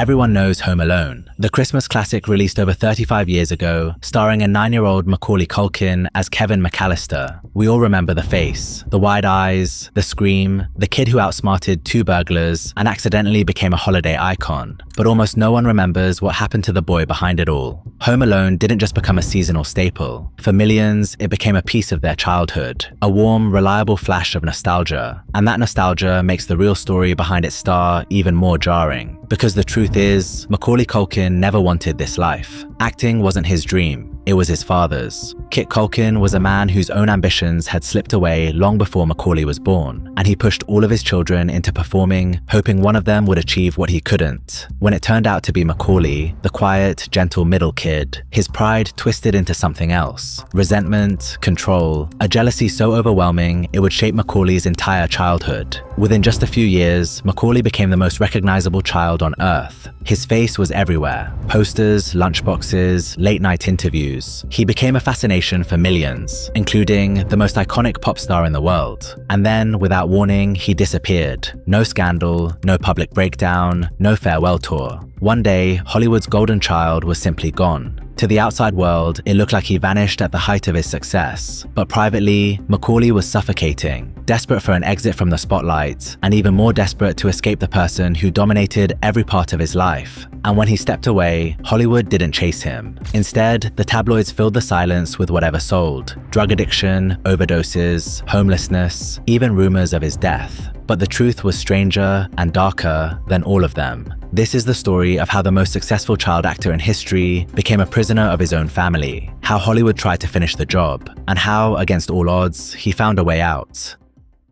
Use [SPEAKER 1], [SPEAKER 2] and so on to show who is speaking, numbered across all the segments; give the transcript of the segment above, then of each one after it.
[SPEAKER 1] Everyone knows Home Alone, the Christmas classic released over 35 years ago, starring a 9-year-old Macaulay Culkin as Kevin McAllister. We all remember the face, the wide eyes, the scream, the kid who outsmarted 2 burglars and accidentally became a holiday icon. But almost no one remembers what happened to the boy behind it all. Home Alone didn't just become a seasonal staple. For millions, it became a piece of their childhood, a warm, reliable flash of nostalgia. And that nostalgia makes the real story behind its star even more jarring. Because the truth is, Macaulay Culkin never wanted this life. Acting wasn't his dream. It was his father's. Kit Culkin was a man whose own ambitions had slipped away long before Macaulay was born, and he pushed all of his children into performing, hoping one of them would achieve what he couldn't. When it turned out to be Macaulay, the quiet, gentle middle kid, his pride twisted into something else. Resentment, control, a jealousy so overwhelming it would shape Macaulay's entire childhood. Within just a few years, Macaulay became the most recognizable child on Earth. His face was everywhere. Posters, lunchboxes, late-night interviews. He became a fascination for millions, including the most iconic pop star in the world. And then, without warning, he disappeared. No scandal, no public breakdown, no farewell tour. One day, Hollywood's golden child was simply gone. To the outside world, it looked like he vanished at the height of his success. But privately, Macaulay was suffocating, desperate for an exit from the spotlight, and even more desperate to escape the person who dominated every part of his life. And when he stepped away, Hollywood didn't chase him. Instead, the tabloids filled the silence with whatever sold: drug addiction, overdoses, homelessness, even rumors of his death. But the truth was stranger and darker than all of them. This is the story of how the most successful child actor in history became a prisoner of his own family, how Hollywood tried to finish the job, and how, against all odds, he found a way out.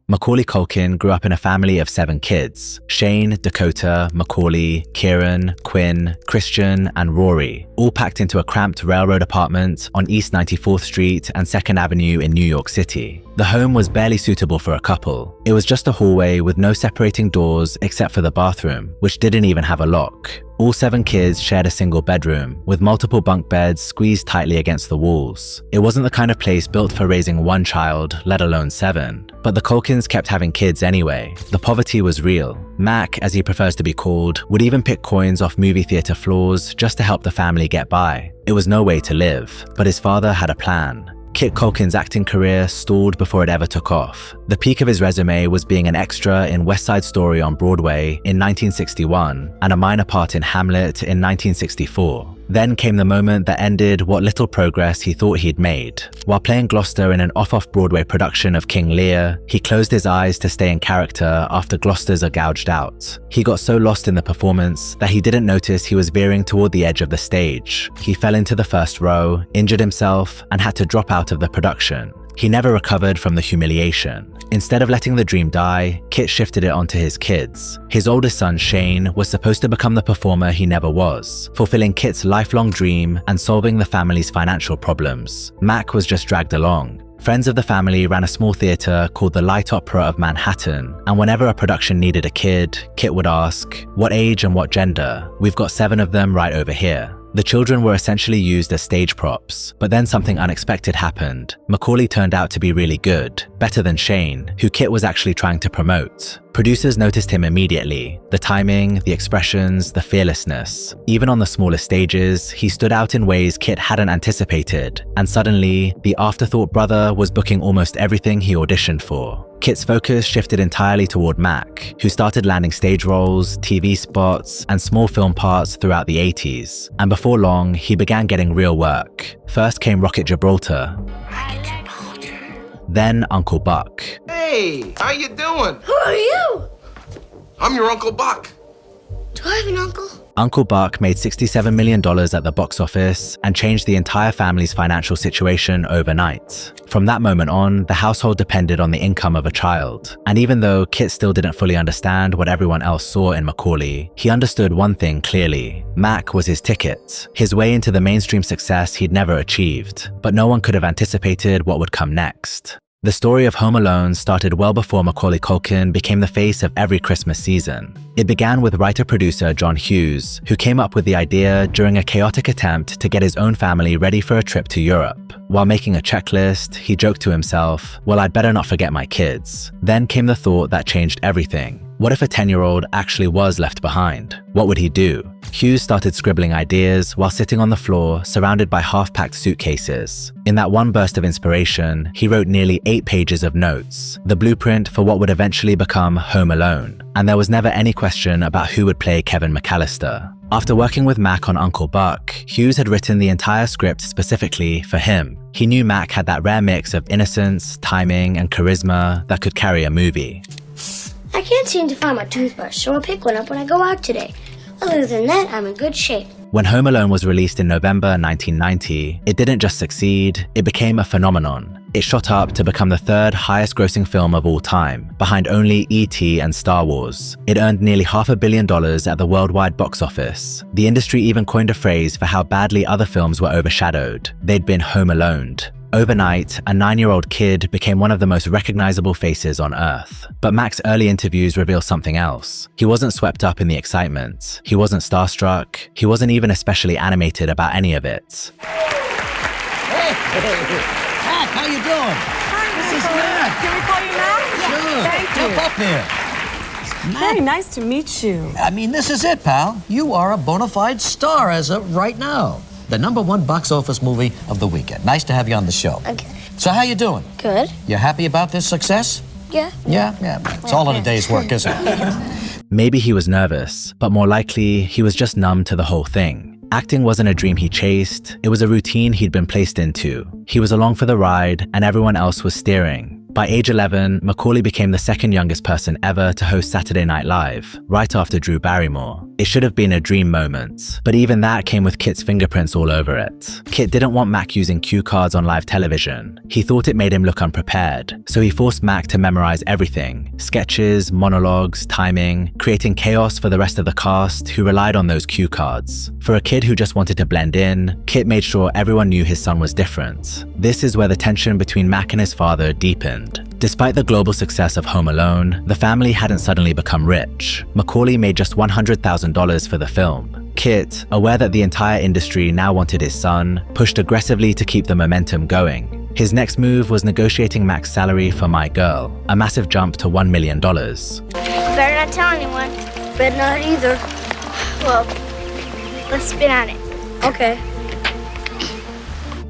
[SPEAKER 1] Macaulay Culkin grew up in a family of 7 kids: Shane, Dakota, Macaulay, Kieran, Quinn, Christian, and Rory, all packed into a cramped railroad apartment on East 94th Street and 2nd Avenue in New York City. The home was barely suitable for a couple. It was just a hallway with no separating doors except for the bathroom, which didn't even have a lock. All 7 kids shared a single bedroom, with multiple bunk beds squeezed tightly against the walls. It wasn't the kind of place built for raising one child, let alone 7. But the Culkins kept having kids anyway. The poverty was real. Mac, as he prefers to be called, would even pick coins off movie theater floors just to help the family get by. It was no way to live, but his father had a plan. Kit Culkin's acting career stalled before it ever took off. The peak of his resume was being an extra in West Side Story on Broadway in 1961 and a minor part in Hamlet in 1964. Then came the moment that ended what little progress he thought he'd made. While playing Gloucester in an off-Broadway production of King Lear, he closed his eyes to stay in character after Gloucesters are gouged out. He got so lost in the performance that he didn't notice he was veering toward the edge of the stage. He fell into the first row, injured himself, and had to drop out of the production. He never recovered from the humiliation. Instead of letting the dream die, Kit shifted it onto his kids. His oldest son, Shane, was supposed to become the performer he never was, fulfilling Kit's lifelong dream and solving the family's financial problems. Mac was just dragged along. Friends of the family ran a small theater called the Light Opera of Manhattan, and whenever a production needed a kid, Kit would ask, "What age and what gender? We've got 7 of them right over here." The children were essentially used as stage props, but then something unexpected happened. Macaulay turned out to be really good, better than Shane, who Kit was actually trying to promote. Producers noticed him immediately. The timing, the expressions, the fearlessness. Even on the smallest stages, he stood out in ways Kit hadn't anticipated, and suddenly, the afterthought brother was booking almost everything he auditioned for. Kit's focus shifted entirely toward Mac, who started landing stage roles, TV spots, and small film parts throughout the 80s. And before long, he began getting real work. First came Rocket Gibraltar. Then Uncle Buck.
[SPEAKER 2] Hey, how you doing?
[SPEAKER 3] Who are you?
[SPEAKER 2] I'm your Uncle Buck.
[SPEAKER 3] Do I have an uncle?
[SPEAKER 1] Uncle Buck made $67 million at the box office and changed the entire family's financial situation overnight. From that moment on, the household depended on the income of a child. And even though Kit still didn't fully understand what everyone else saw in Macaulay, he understood one thing clearly. Mac was his ticket, his way into the mainstream success he'd never achieved. But no one could have anticipated what would come next. The story of Home Alone started well before Macaulay Culkin became the face of every Christmas season. It began with writer-producer John Hughes, who came up with the idea during a chaotic attempt to get his own family ready for a trip to Europe. While making a checklist, he joked to himself, "Well, I'd better not forget my kids." Then came the thought that changed everything. What if a 10-year-old actually was left behind? What would he do? Hughes started scribbling ideas while sitting on the floor surrounded by half-packed suitcases. In that one burst of inspiration, he wrote nearly 8 pages of notes, the blueprint for what would eventually become Home Alone. And there was never any question about who would play Kevin McAllister. After working with Mac on Uncle Buck, Hughes had written the entire script specifically for him. He knew Mac had that rare mix of innocence, timing, and charisma that could carry a movie.
[SPEAKER 3] I can't seem to find my toothbrush, so I'll pick one up when I go out today. Other than that, I'm in good shape.
[SPEAKER 1] When Home Alone was released in November 1990, it didn't just succeed, it became a phenomenon. It shot up to become the 3rd highest grossing film of all time, behind only E.T. and Star Wars. It earned nearly $500 million at the worldwide box office. The industry even coined a phrase for how badly other films were overshadowed. They'd been home aloned. Overnight, a 9-year-old kid became one of the most recognizable faces on Earth. But Mac's early interviews reveal something else. He wasn't swept up in the excitement. He wasn't starstruck. He wasn't even especially animated about any of it.
[SPEAKER 4] Hey, Mac, how you doing?
[SPEAKER 5] Hi,
[SPEAKER 4] This is Mac.
[SPEAKER 5] Can we call you Mac?
[SPEAKER 4] Sure.
[SPEAKER 5] Thank you.
[SPEAKER 4] Jump up here.
[SPEAKER 5] Very nice to meet you.
[SPEAKER 4] I mean, this is it, pal. You are a bona fide star as of right now. The #1 box office movie of the weekend. Nice to have you on the show.
[SPEAKER 3] Okay.
[SPEAKER 4] So how you doing?
[SPEAKER 3] Good.
[SPEAKER 4] You happy about this success?
[SPEAKER 3] Yeah.
[SPEAKER 4] Yeah. It's all in a day's work, isn't it?
[SPEAKER 1] Maybe he was nervous, but more likely, he was just numb to the whole thing. Acting wasn't a dream he chased, it was a routine he'd been placed into. He was along for the ride, and everyone else was steering. By age 11, Macaulay became the 2nd youngest person ever to host Saturday Night Live, right after Drew Barrymore. It should have been a dream moment, but even that came with Kit's fingerprints all over it. Kit didn't want Mac using cue cards on live television. He thought it made him look unprepared, so he forced Mac to memorize everything: sketches, monologues, timing, creating chaos for the rest of the cast who relied on those cue cards. For a kid who just wanted to blend in, Kit made sure everyone knew his son was different. This is where the tension between Mac and his father deepened. Despite the global success of Home Alone, the family hadn't suddenly become rich. Macaulay made just $100,000 for the film. Kit, aware that the entire industry now wanted his son, pushed aggressively to keep the momentum going. His next move was negotiating Mac's salary for My Girl, a massive jump to $1 million.
[SPEAKER 3] Better not tell anyone. Better not either. Well, let's spin on it. Okay.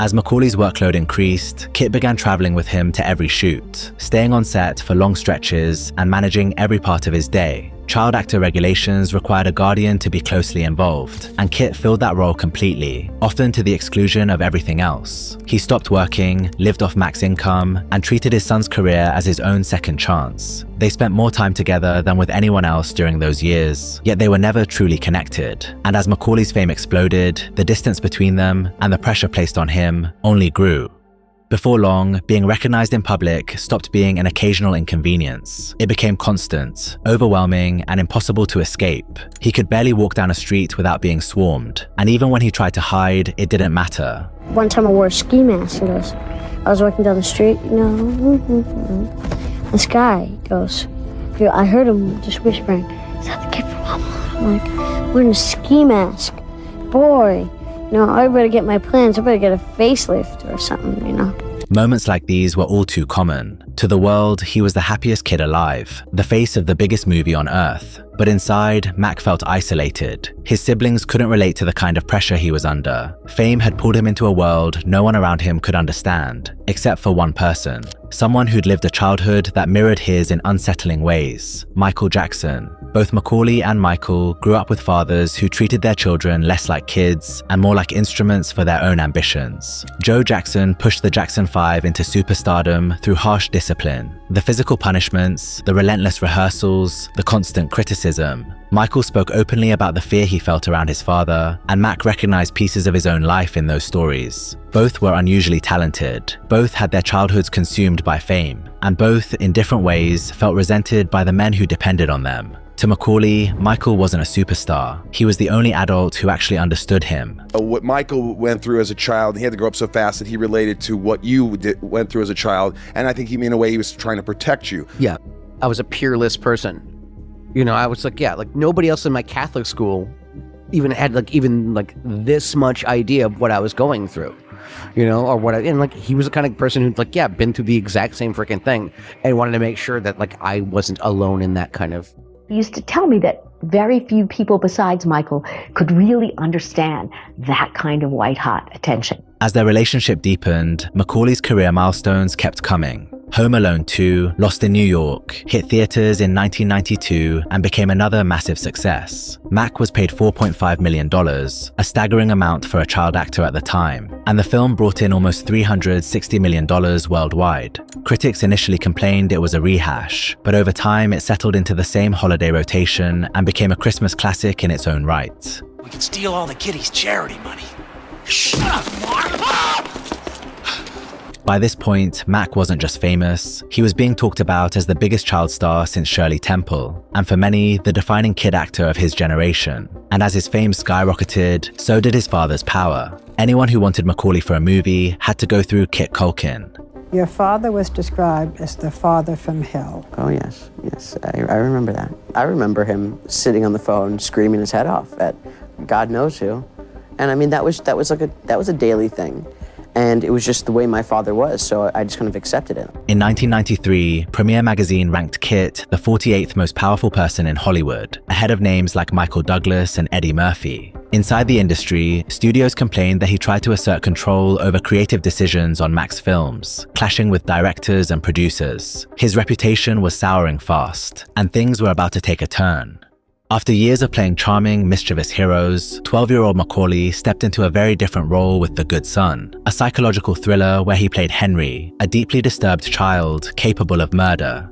[SPEAKER 1] As Macaulay's workload increased, Kit began traveling with him to every shoot, staying on set for long stretches and managing every part of his day. Child actor regulations required a guardian to be closely involved, and Kit filled that role completely, often to the exclusion of everything else. He stopped working, lived off Mac's income, and treated his son's career as his own second chance. They spent more time together than with anyone else during those years, yet they were never truly connected. And as Macaulay's fame exploded, the distance between them and the pressure placed on him only grew. Before long, being recognized in public stopped being an occasional inconvenience. It became constant, overwhelming, and impossible to escape. He could barely walk down a street without being swarmed, and even when he tried to hide, it didn't matter.
[SPEAKER 3] One time I wore a ski mask and I was walking down the street, This guy goes, I heard him just whispering, "Is that the kid from Home Alone?" I'm like, wearing a ski mask. Boy, I better get my plans. I better get a facelift or something,
[SPEAKER 1] Moments like these were all too common. To the world, he was the happiest kid alive, the face of the biggest movie on Earth. But inside, Mac felt isolated. His siblings couldn't relate to the kind of pressure he was under. Fame had pulled him into a world no one around him could understand, except for one person. Someone who'd lived a childhood that mirrored his in unsettling ways: Michael Jackson. Both Macaulay and Michael grew up with fathers who treated their children less like kids and more like instruments for their own ambitions. Joe Jackson pushed the Jackson 5 into superstardom through harsh discipline. The physical punishments, the relentless rehearsals, the constant criticism. Michael spoke openly about the fear he felt around his father, and Mac recognized pieces of his own life in those stories. Both were unusually talented. Both had their childhoods consumed by fame, and both, in different ways, felt resented by the men who depended on them. To Macaulay, Michael wasn't a superstar. He was the only adult who actually understood him.
[SPEAKER 6] What Michael went through as a child, he had to grow up so fast that he related to what you went through as a child, and I think in a way he was trying to protect you.
[SPEAKER 7] Yeah, I was a peerless person. I was like nobody else in my Catholic school even had this much idea of what I was going through, or what he was the kind of person who'd been through the exact same freaking thing and wanted to make sure that I wasn't alone in that kind of
[SPEAKER 8] He used to tell me that very few people besides Michael could really understand that kind of white-hot attention.
[SPEAKER 1] As their relationship deepened, Macaulay's career milestones kept coming. Home Alone 2, Lost in New York, hit theaters in 1992 and became another massive success. Mac was paid $4.5 million, a staggering amount for a child actor at the time, and the film brought in almost $360 million worldwide. Critics initially complained it was a rehash, but over time it settled into the same holiday rotation and became a Christmas classic in its own right.
[SPEAKER 9] We can steal all the kiddies' charity money. Shut up, Mark!
[SPEAKER 1] By this point, Mac wasn't just famous, he was being talked about as the biggest child star since Shirley Temple, and for many, the defining kid actor of his generation. And as his fame skyrocketed, so did his father's power. Anyone who wanted Macaulay for a movie had to go through Kit Culkin.
[SPEAKER 10] Your father was described as the father from hell.
[SPEAKER 11] Oh, yes, I remember that. I remember him sitting on the phone, screaming his head off at God knows who. And I mean, that was a daily thing. And it was just the way my father was, so I just kind of accepted it.
[SPEAKER 1] In 1993, Premiere Magazine ranked Kit the 48th most powerful person in Hollywood, ahead of names like Michael Douglas and Eddie Murphy. Inside the industry, studios complained that he tried to assert control over creative decisions on Mac's films, clashing with directors and producers. His reputation was souring fast, and things were about to take a turn. After years of playing charming, mischievous heroes, 12-year-old Macaulay stepped into a very different role with The Good Son, a psychological thriller where he played Henry, a deeply disturbed child capable of murder.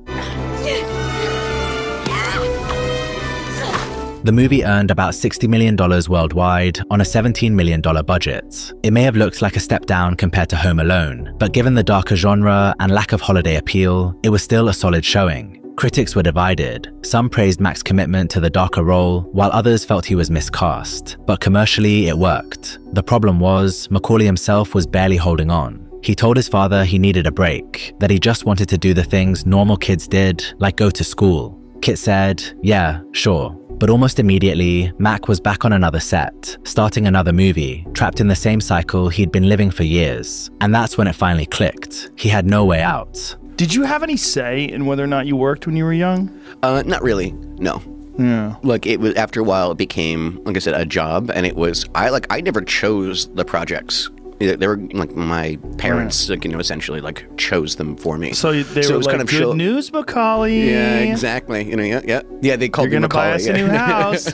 [SPEAKER 1] The movie earned about $60 million worldwide on a $17 million budget. It may have looked like a step down compared to Home Alone, but given the darker genre and lack of holiday appeal, it was still a solid showing. Critics were divided. Some praised Mac's commitment to the darker role, while others felt he was miscast. But commercially, it worked. The problem was, Macaulay himself was barely holding on. He told his father he needed a break, that he just wanted to do the things normal kids did, like go to school. Kit said, yeah, sure. But almost immediately, Mac was back on another set, starting another movie, trapped in the same cycle he'd been living for years. And that's when it finally clicked. He had no way out.
[SPEAKER 12] Did you have any say in whether or not you worked when you were young?
[SPEAKER 13] Not really, no.
[SPEAKER 12] Yeah.
[SPEAKER 13] Like, it was, after a while, it became, like I said, a job, and it was, I never chose the projects. They were, like, my parents, like, essentially, like, chose them for me.
[SPEAKER 12] So they were like, kind of good news, Macaulay.
[SPEAKER 13] Yeah, exactly. Yeah, they called me Macaulay.
[SPEAKER 12] You're gonna buy us a new
[SPEAKER 13] house.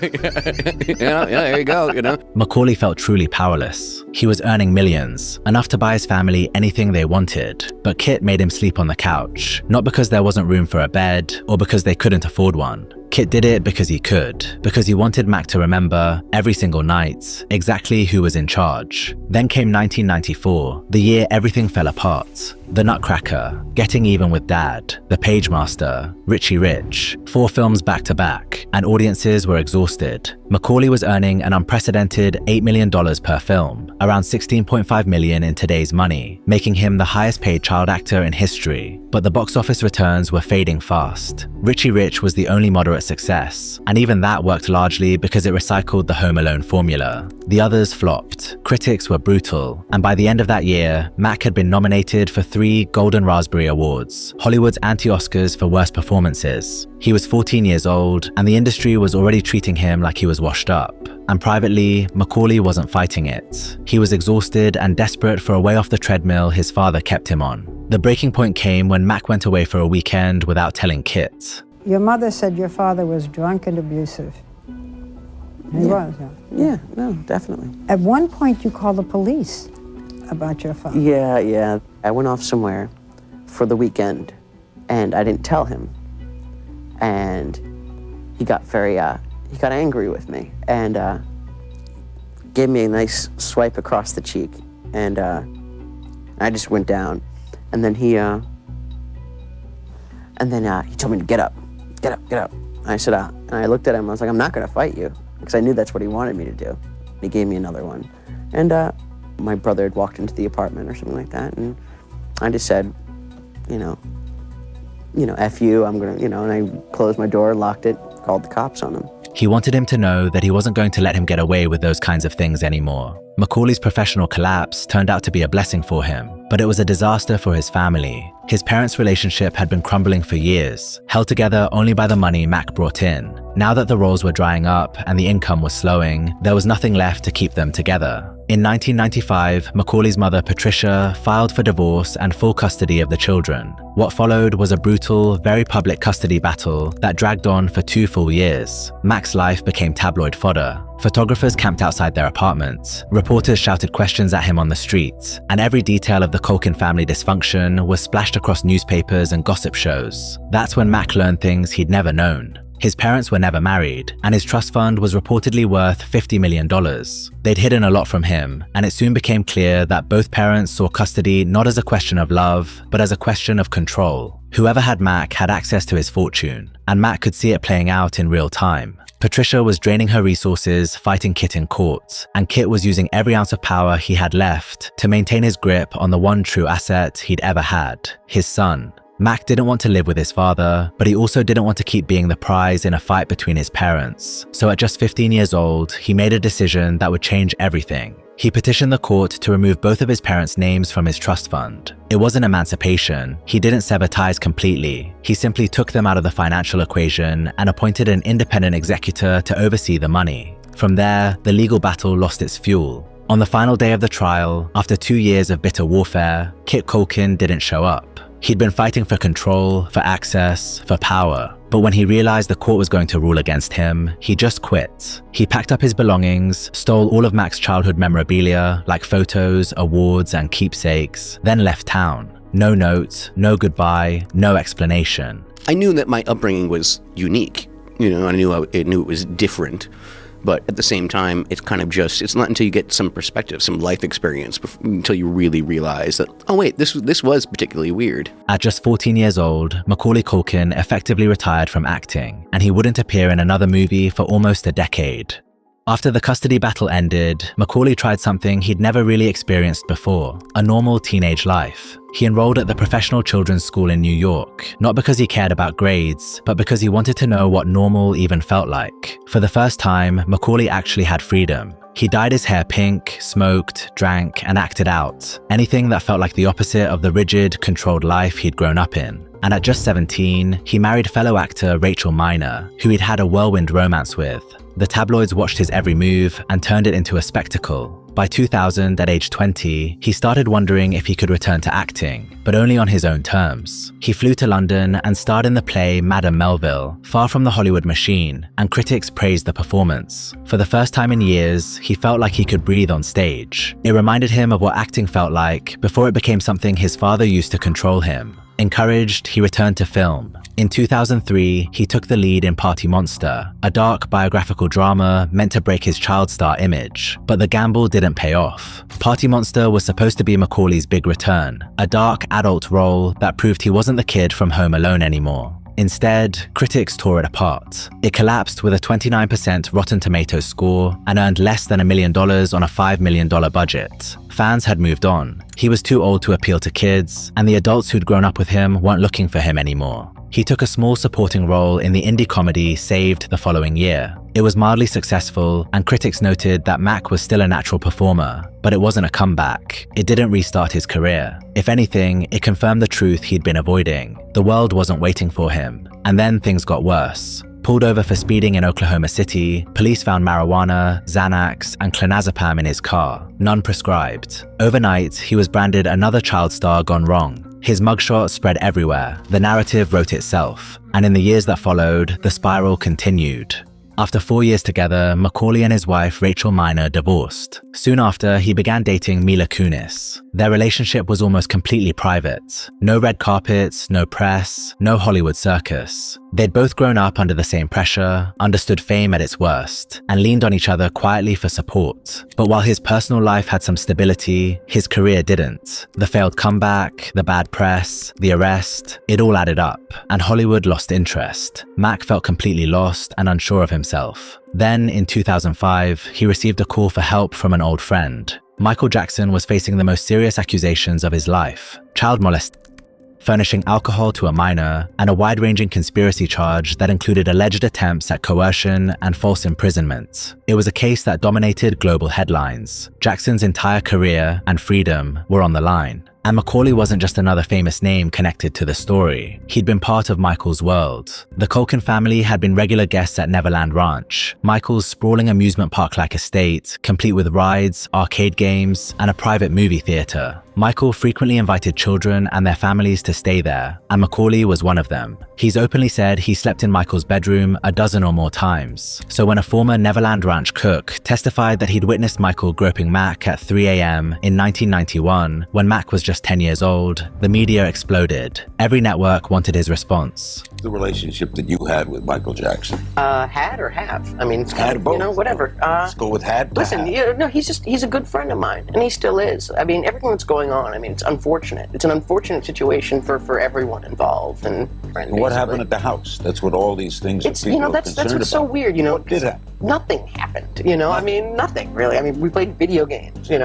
[SPEAKER 13] Yeah, there you go,
[SPEAKER 1] Macaulay felt truly powerless. He was earning millions, enough to buy his family anything they wanted. But Kit made him sleep on the couch, not because there wasn't room for a bed, or because they couldn't afford one. Kit did it because he could, because he wanted Mac to remember, every single night, exactly who was in charge. Then came 1994, the year everything fell apart. The Nutcracker, Getting Even with Dad, The Pagemaster, Richie Rich, 4 films back to back, and audiences were exhausted. Macaulay was earning an unprecedented $8 million per film, around $16.5 million in today's money, making him the highest paid child actor in history. But the box office returns were fading fast. Richie Rich was the only moderate success, and even that worked largely because it recycled the Home Alone formula. The others flopped. Critics were brutal, and by the end of that year, Mac had been nominated for 3 Golden Raspberry Awards, Hollywood's anti-Oscars for worst performances. He was 14 years old, and the industry was already treating him like he was washed up. And privately, Macaulay wasn't fighting it. He was exhausted and desperate for a way off the treadmill his father kept him on. The breaking point came when Mac went away for a weekend without telling Kit.
[SPEAKER 10] Your mother said your father was drunk and abusive. He was, huh?
[SPEAKER 11] Yeah, no, definitely.
[SPEAKER 10] At one point, you called the police about your father.
[SPEAKER 11] Yeah. I went off somewhere for the weekend, and I didn't tell him. And he got angry with me, and gave me a nice swipe across the cheek, and I just went down. And then he told me to get up. I said, and I looked at him, I was like, I'm not gonna fight you, because I knew that's what he wanted me to do. He gave me another one. And my brother had walked into the apartment or something like that, and I just said, F you, I'm gonna, and I closed my door, locked it, called the cops on him.
[SPEAKER 1] He wanted him to know that he wasn't going to let him get away with those kinds of things anymore. Macaulay's professional collapse turned out to be a blessing for him, but it was a disaster for his family. His parents' relationship had been crumbling for years, held together only by the money Mac brought in. Now that the roles were drying up and the income was slowing, there was nothing left to keep them together. In 1995, Macaulay's mother, Patricia, filed for divorce and full custody of the children. What followed was a brutal, very public custody battle that dragged on for 2 full years. Mac's life became tabloid fodder. Photographers camped outside their apartment. Reporters shouted questions at him on the street, and every detail of the Culkin family dysfunction was splashed across newspapers and gossip shows. That's when Mac learned things he'd never known. His parents were never married, and his trust fund was reportedly worth $50 million. They'd hidden a lot from him, and it soon became clear that both parents saw custody not as a question of love, but as a question of control. Whoever had Mac had access to his fortune, and Mac could see it playing out in real time. Patricia was draining her resources fighting Kit in court, and Kit was using every ounce of power he had left to maintain his grip on the one true asset he'd ever had, his son. Mac didn't want to live with his father, but he also didn't want to keep being the prize in a fight between his parents. So at just 15 years old, he made a decision that would change everything. He petitioned the court to remove both of his parents' names from his trust fund. It wasn't emancipation. He didn't sever ties completely. He simply took them out of the financial equation and appointed an independent executor to oversee the money. From there, the legal battle lost its fuel. On the final day of the trial, after 2 years of bitter warfare, Kit Culkin didn't show up. He'd been fighting for control, for access, for power. But when he realized the court was going to rule against him, he just quit. He packed up his belongings, stole all of Mac's childhood memorabilia, like photos, awards, and keepsakes, then left town. No note, no goodbye, no explanation.
[SPEAKER 13] I knew that my upbringing was unique. I knew it was different. But at the same time, it's kind of just, it's not until you get some perspective, some life experience, until you really realize that, oh wait, this was particularly weird.
[SPEAKER 1] At just 14 years old, Macaulay Culkin effectively retired from acting, and he wouldn't appear in another movie for almost a decade. After the custody battle ended, Macaulay tried something he'd never really experienced before, a normal teenage life. He enrolled at the Professional Children's School in New York, not because he cared about grades, but because he wanted to know what normal even felt like. For the first time, Macaulay actually had freedom. He dyed his hair pink, smoked, drank, and acted out. Anything that felt like the opposite of the rigid, controlled life he'd grown up in. And at just 17, he married fellow actor Rachel Miner, who he'd had a whirlwind romance with. The tabloids watched his every move and turned it into a spectacle. By 2000, at age 20, he started wondering if he could return to acting, but only on his own terms. He flew to London and starred in the play Madame Melville, far from the Hollywood machine, and critics praised the performance. For the first time in years, he felt like he could breathe on stage. It reminded him of what acting felt like before it became something his father used to control him. Encouraged, he returned to film. In 2003, he took the lead in Party Monster, a dark biographical drama meant to break his child star image. But the gamble didn't pay off. Party Monster was supposed to be Macaulay's big return, a dark adult role that proved he wasn't the kid from Home Alone anymore. Instead, critics tore it apart. It collapsed with a 29% Rotten Tomatoes score and earned less than $1 million on a $5 million budget. Fans had moved on. He was too old to appeal to kids, and the adults who'd grown up with him weren't looking for him anymore. He took a small supporting role in the indie comedy Saved the following year. It was mildly successful, and critics noted that Mac was still a natural performer, but it wasn't a comeback. It didn't restart his career. If anything, it confirmed the truth he'd been avoiding. The world wasn't waiting for him. And then things got worse. Pulled over for speeding in Oklahoma City, police found marijuana, Xanax, and clonazepam in his car, none prescribed. Overnight, he was branded another child star gone wrong. His mugshot spread everywhere. The narrative wrote itself. And in the years that followed, the spiral continued. After 4 years together, Macaulay and his wife Rachel Miner divorced. Soon after, he began dating Mila Kunis. Their relationship was almost completely private. No red carpets, no press, no Hollywood circus. They'd both grown up under the same pressure, understood fame at its worst, and leaned on each other quietly for support. But while his personal life had some stability, his career didn't. The failed comeback, the bad press, the arrest, it all added up, and Hollywood lost interest. Mac felt completely lost and unsure of himself. Then, in 2005, he received a call for help from an old friend. Michael Jackson was facing the most serious accusations of his life: child molestation. furnishing alcohol to a minor, and a wide-ranging conspiracy charge that included alleged attempts at coercion and false imprisonment. It was a case that dominated global headlines. Jackson's entire career and freedom were on the line. And Macaulay wasn't just another famous name connected to the story. He'd been part of Michael's world. The Culkin family had been regular guests at Neverland Ranch, Michael's sprawling amusement park-like estate, complete with rides, arcade games, and a private movie theater. Michael frequently invited children and their families to stay there, and Macaulay was one of them. He's openly said he slept in Michael's bedroom a dozen or more times. So when a former Neverland Ranch cook testified that he'd witnessed Michael groping Mac at 3 a.m. in 1991, when Mac was just 10 years old, the media exploded. Every network wanted his response.
[SPEAKER 14] The relationship that you had with Michael Jackson.
[SPEAKER 11] Had or have? I mean, it's kind of, whatever.
[SPEAKER 14] Let's go with had.
[SPEAKER 11] Listen, he's a good friend of mine, and he still is. I mean, everything that's going on, I mean, it's unfortunate. It's an unfortunate situation for everyone involved. And
[SPEAKER 14] what happened at the house? That's what all these things
[SPEAKER 11] it's,
[SPEAKER 14] are people
[SPEAKER 11] that's
[SPEAKER 14] concerned
[SPEAKER 11] what's so
[SPEAKER 14] about.
[SPEAKER 11] weird,
[SPEAKER 14] What did happen?
[SPEAKER 11] Nothing happened, I mean, nothing really. I mean, we played video games, we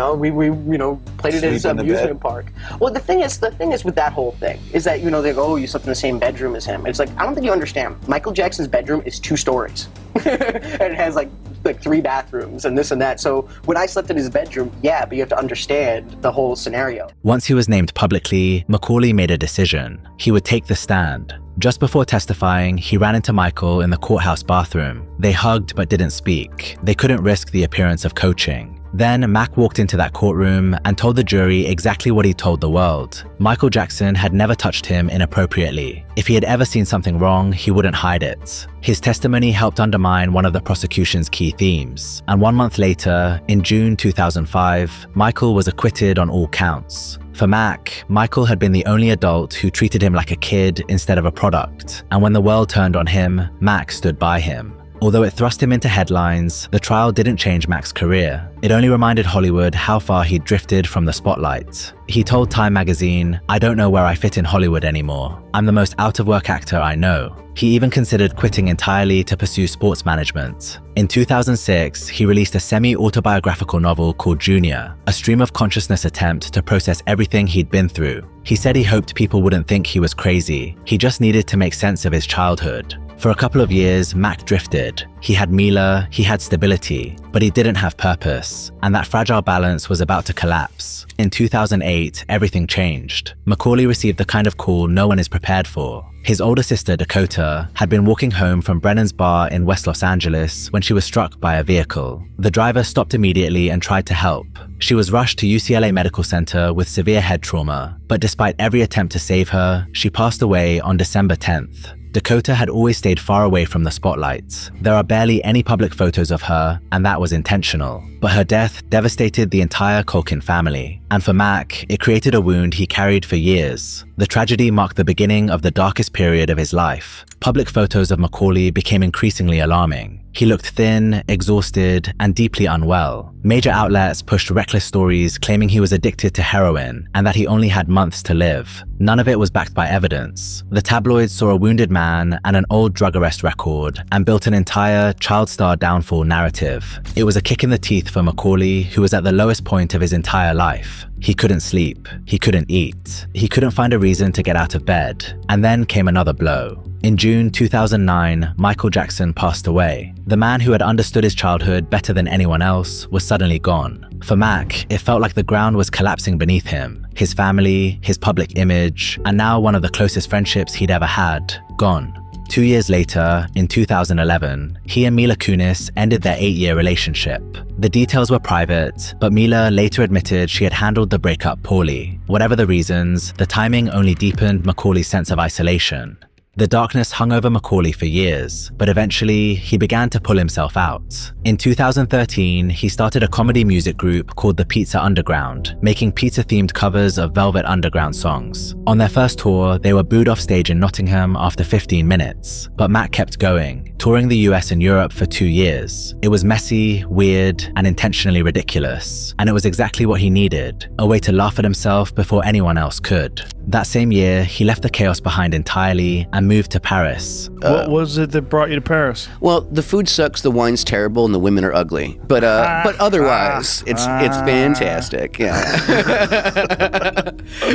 [SPEAKER 11] played it at his amusement park. Well, the thing is with that whole thing is that, they go, oh, you slept in the same bedroom as him. It's like, I don't think you understand. Michael Jackson's bedroom is 2 stories. And it has like 3 bathrooms and this and that. So when I slept in his bedroom, yeah, but you have to understand the whole scenario.
[SPEAKER 1] Once he was named publicly, Macaulay made a decision. He would take the stand. Just before testifying, he ran into Michael in the courthouse bathroom. They hugged but didn't speak. They couldn't risk the appearance of coaching. Then Mac walked into that courtroom and told the jury exactly what he told the world. Michael Jackson had never touched him inappropriately. If he had ever seen something wrong, he wouldn't hide it. His testimony helped undermine one of the prosecution's key themes. And 1 month later, in June 2005, Michael was acquitted on all counts. For Mac, Michael had been the only adult who treated him like a kid instead of a product. And when the world turned on him, Mac stood by him. Although it thrust him into headlines, the trial didn't change Mac's career. It only reminded Hollywood how far he'd drifted from the spotlight. He told Time magazine, "I don't know where I fit in Hollywood anymore. I'm the most out-of-work actor I know." He even considered quitting entirely to pursue sports management. In 2006, he released a semi-autobiographical novel called Junior, a stream-of-consciousness attempt to process everything he'd been through. He said he hoped people wouldn't think he was crazy. He just needed to make sense of his childhood. For a couple of years, Mac drifted. He had Mila, he had stability, but he didn't have purpose, and that fragile balance was about to collapse. In 2008, everything changed. Macaulay received the kind of call no one is prepared for. His older sister, Dakota, had been walking home from Brennan's Bar in West Los Angeles when she was struck by a vehicle. The driver stopped immediately and tried to help. She was rushed to UCLA Medical Center with severe head trauma, but despite every attempt to save her, she passed away on December 10th. Dakota had always stayed far away from the spotlight. There are barely any public photos of her, and that was intentional. But her death devastated the entire Culkin family. And for Mac, it created a wound he carried for years. The tragedy marked the beginning of the darkest period of his life. Public photos of Macaulay became increasingly alarming. He looked thin, exhausted, and deeply unwell. Major outlets pushed reckless stories claiming he was addicted to heroin and that he only had months to live. None of it was backed by evidence. The tabloids saw a wounded man and an old drug arrest record and built an entire child star downfall narrative. It was a kick in the teeth for Macaulay, who was at the lowest point of his entire life. He couldn't sleep. He couldn't eat. He couldn't find a reason to get out of bed. And then came another blow. In June 2009, Michael Jackson passed away. The man who had understood his childhood better than anyone else was suddenly gone. For Mac, it felt like the ground was collapsing beneath him. His family, his public image, and now one of the closest friendships he'd ever had, gone. 2 years later, in 2011, he and Mila Kunis ended their 8-year relationship. The details were private, but Mila later admitted she had handled the breakup poorly. Whatever the reasons, the timing only deepened Macaulay's sense of isolation. The darkness hung over Macaulay for years, but eventually he began to pull himself out. In 2013, he started a comedy music group called the Pizza Underground, making pizza-themed covers of Velvet Underground songs. On their first tour, they were booed off stage in Nottingham after 15 minutes, but Mac kept going. touring the US and Europe for 2 years. It was messy, weird, and intentionally ridiculous, and it was exactly what he needed, a way to laugh at himself before anyone else could. That same year, he left the chaos behind entirely and moved to Paris.
[SPEAKER 12] What was it that brought you to Paris?
[SPEAKER 13] Well, the food sucks, the wine's terrible, and the women are ugly. But otherwise, it's fantastic. Yeah.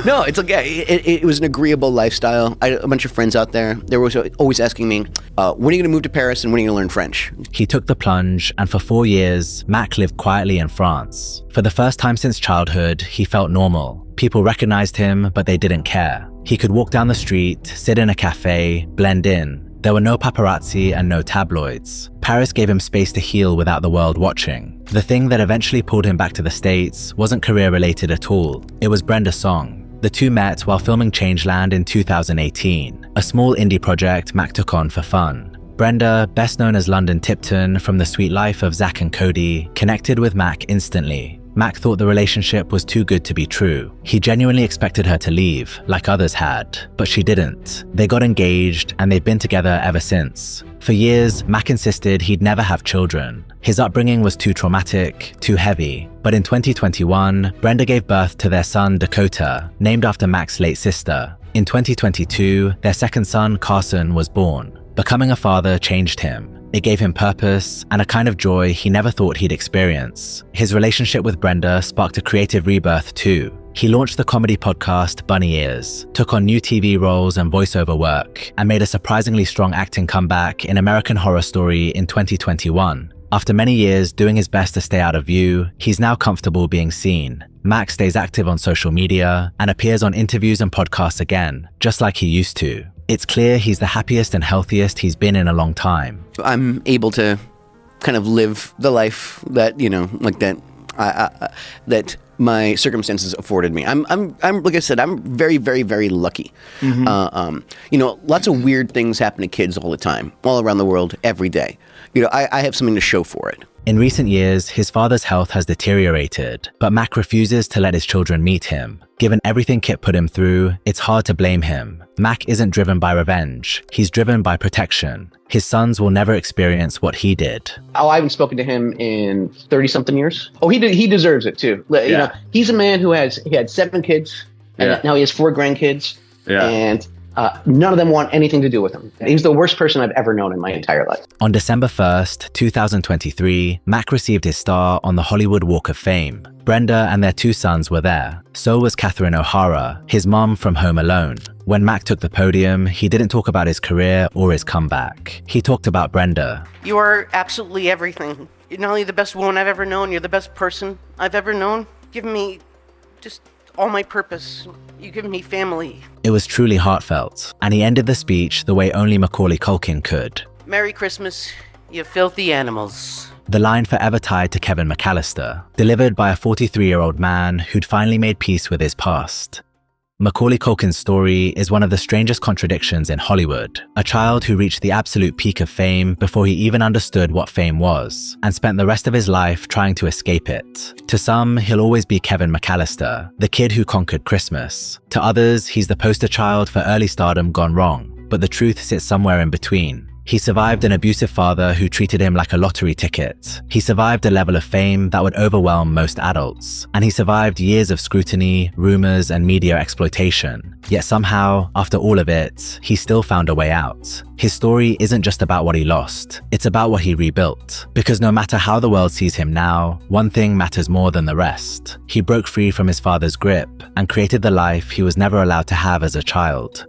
[SPEAKER 13] No, it's like it was an agreeable lifestyle. I had a bunch of friends out there. They were always asking me, when are you going to move to Paris and when are you going to learn French?
[SPEAKER 1] He took the plunge, and for 4 years, Mac lived quietly in France. For the first time since childhood, he felt normal. People recognized him, but they didn't care. He could walk down the street, sit in a cafe, blend in. There were no paparazzi and no tabloids. Paris gave him space to heal without the world watching. The thing that eventually pulled him back to the States wasn't career-related at all. It was Brenda Song. The two met while filming Changeland in 2018, a small indie project Mac took on for fun. Brenda, best known as London Tipton from The Sweet Life of Zack and Cody, connected with Mac instantly. Mac thought the relationship was too good to be true. He genuinely expected her to leave, like others had, but she didn't. They got engaged, and they've been together ever since. For years, Mac insisted he'd never have children. His upbringing was too traumatic, too heavy. But in 2021, Brenda gave birth to their son, Dakota, named after Mac's late sister. In 2022, their second son, Carson, was born. Becoming a father changed him. It gave him purpose and a kind of joy he never thought he'd experience. His relationship with Brenda sparked a creative rebirth too. He launched the comedy podcast Bunny Ears, took on new TV roles and voiceover work, and made a surprisingly strong acting comeback in American Horror Story in 2021. After many years doing his best to stay out of view, he's now comfortable being seen. Mac stays active on social media and appears on interviews and podcasts again, just like he used to. It's clear he's the happiest and healthiest he's been in a long time.
[SPEAKER 13] I'm able to kind of live the life that, like that my circumstances afforded me. I'm like I said, I'm very, very, very lucky. Mm-hmm. Lots of weird things happen to kids all the time, all around the world, every day. I have something to show for it.
[SPEAKER 1] In recent years, his father's health has deteriorated, but Mac refuses to let his children meet him. Given everything Kit put him through, it's hard to blame him. Mac isn't driven by revenge. He's driven by protection. His sons will never experience what he did.
[SPEAKER 7] Oh, I haven't spoken to him in 30-something years. Oh, he deserves it too.
[SPEAKER 15] Yeah.
[SPEAKER 7] He's a man who had 7 kids, and now he has 4 grandkids, and none of them want anything to do with him. He's the worst person I've ever known in my entire life.
[SPEAKER 1] On December 1st, 2023, Mac received his star on the Hollywood Walk of Fame. Brenda and their 2 sons were there. So was Catherine O'Hara, his mom from Home Alone. When Mac took the podium, he didn't talk about his career or his comeback. He talked about Brenda.
[SPEAKER 16] You are absolutely everything. You're not only the best woman I've ever known, you're the best person I've ever known. Give me just all my purpose. You give me family.
[SPEAKER 1] It was truly heartfelt, and he ended the speech the way only Macaulay Culkin could.
[SPEAKER 16] Merry Christmas, you filthy animals.
[SPEAKER 1] The line forever tied to Kevin McAllister, delivered by a 43-year-old man who'd finally made peace with his past. Macaulay Culkin's story is one of the strangest contradictions in Hollywood. A child who reached the absolute peak of fame before he even understood what fame was, and spent the rest of his life trying to escape it. To some, he'll always be Kevin McAllister, the kid who conquered Christmas. To others, he's the poster child for early stardom gone wrong, but the truth sits somewhere in between. He survived an abusive father who treated him like a lottery ticket. He survived a level of fame that would overwhelm most adults. And he survived years of scrutiny, rumors, and media exploitation. Yet somehow, after all of it, he still found a way out. His story isn't just about what he lost, it's about what he rebuilt. Because no matter how the world sees him now, one thing matters more than the rest. He broke free from his father's grip and created the life he was never allowed to have as a child.